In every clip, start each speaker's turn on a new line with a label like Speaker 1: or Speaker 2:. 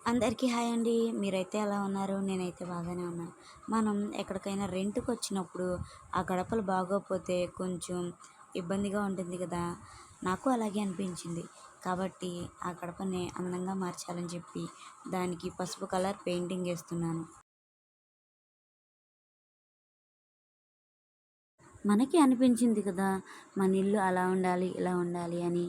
Speaker 1: అందరికీ హాయ్ అండి. మీరైతే ఎలా ఉన్నారు? నేనైతే బాగానే ఉన్నాను. మనం ఎక్కడికైనా రెంట్‌కొచ్చినప్పుడు ఆ గడపలు బాగోకపోతే కొంచెం ఇబ్బందిగా ఉంటుంది కదా! నాకు అలాగే అనిపించింది. కాబట్టి ఆ గడపని అందంగా మార్చాలని చెప్పి దానికి పసుపు కలర్ పెయింటింగ్ ఏస్తున్నాను. మనకి అనిపించింది కదా! మన ఇల్లు అలా ఉండాలి, ఇలా ఉండాలి అని.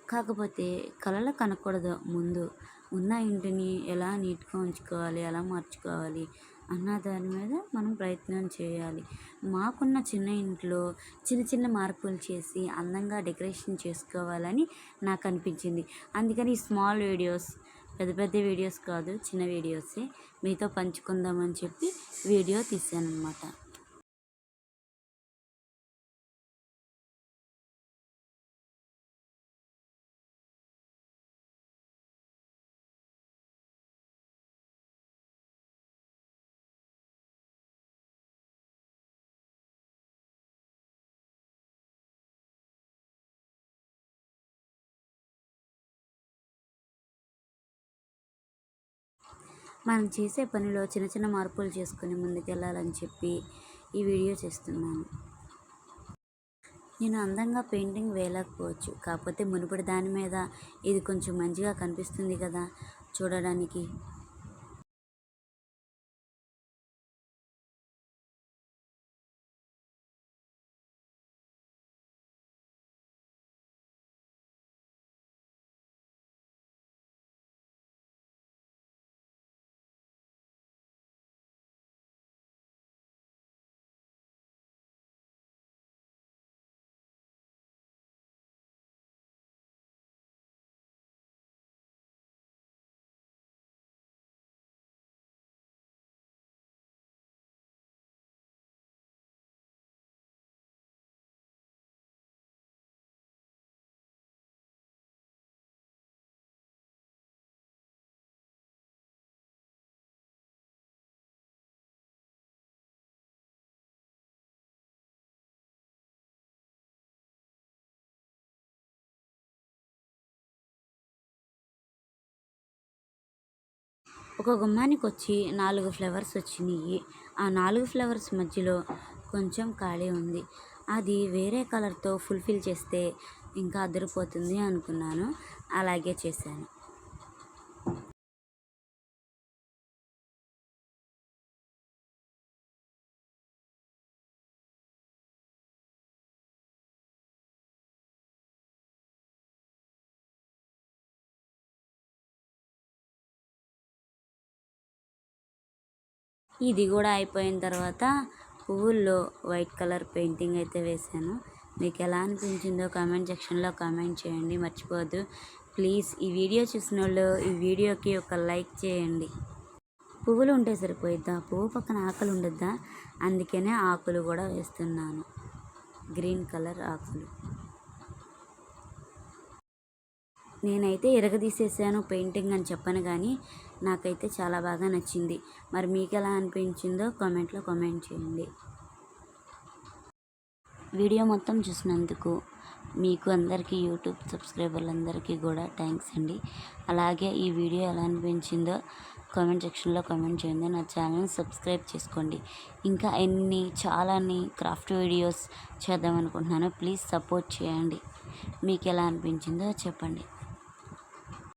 Speaker 1: కాకపోతే కలలు కనకూడదు ముందు. ఉన్న ఇంటిని ఎలా నీట్‌గా ఉంచుకోవాలి, ఎలా మార్చుకోవాలి అన్న దాని మీద మనం ప్రయత్నం చేయాలి. మాకున్న చిన్న ఇంట్లో చిన్న చిన్న మార్పులు చేసి అందంగా డెకరేషన్ చేసుకోవాలని నాకనిపించింది. అందుకని స్మాల్ వీడియోస్, పెద్ద పెద్ద వీడియోస్ కాదు, చిన్న వీడియోసే మీతో పంచుకుందామని చెప్పి వీడియో తీశాననమాట. మనం చేసే పనిలో చిన్న చిన్న మార్పులు చేసుకొని ముందుకెళ్ళాలని చెప్పి ఈ వీడియో చేస్తున్నాను. నేను అందంగా పెయింటింగ్ వేయలేకపోవచ్చు. కాకపోతే మునుపటి దాని మీద ఇది కొంచెం మంచిగా కనిపిస్తుంది కదా చూడడానికి. ఒక గుమ్మానికి వచ్చి 4 ఫ్లవర్స్ వచ్చినాయి. ఆ 4 ఫ్లవర్స్ మధ్యలో కొంచెం ఖాళీ ఉంది. అది వేరే కలర్‌తో ఫుల్‌ఫిల్ చేస్తే ఇంకా అదిరిపోతుంది అనుకున్నాను. అలాగే చేశాను. ఇది కూడా అయిపోయిన తర్వాత పువ్వుల్లో వైట్ కలర్ పెయింటింగ్ అయితే వేశాను. మీకు ఎలా అనిపించిందో కామెంట్ సెక్షన్‌లో కామెంట్ చేయండి మర్చిపోవద్దు. ప్లీజ్ ఈ వీడియో చూసినోళ్ళు ఈ వీడియోకి ఒక లైక్ చేయండి. పువ్వులు ఉంటే సరిపోయిద్దా? పువ్వు పక్కన ఆకులు ఉండొద్దా? అందుకనే ఆకులు కూడా వేస్తున్నాను. గ్రీన్ కలర్ ఆకులు. నేనైతే ఇరగదీసేసాను పెయింటింగ్ అని చెప్పను కానీ నాకైతే చాలా బాగా నచ్చింది. మరి మీకు ఎలా అనిపించిందో కామెంట్లో కామెంట్ చేయండి. వీడియో మొత్తం చూసినందుకు మీకు అందరికీ యూట్యూబ్ సబ్స్క్రైబర్లందరికీ కూడా థ్యాంక్స్ అండి. అలాగే ఈ వీడియో ఎలా అనిపించిందో కామెంట్ సెక్షన్లో కామెంట్ చేయండి. నా ఛానల్ని సబ్స్క్రైబ్ చేసుకోండి. ఇంకా చాలాని క్రాఫ్ట్ వీడియోస్ చేద్దాం అనుకుంటున్నాను. ప్లీజ్ సపోర్ట్ చేయండి. మీకు ఎలా అనిపించిందో చెప్పండి.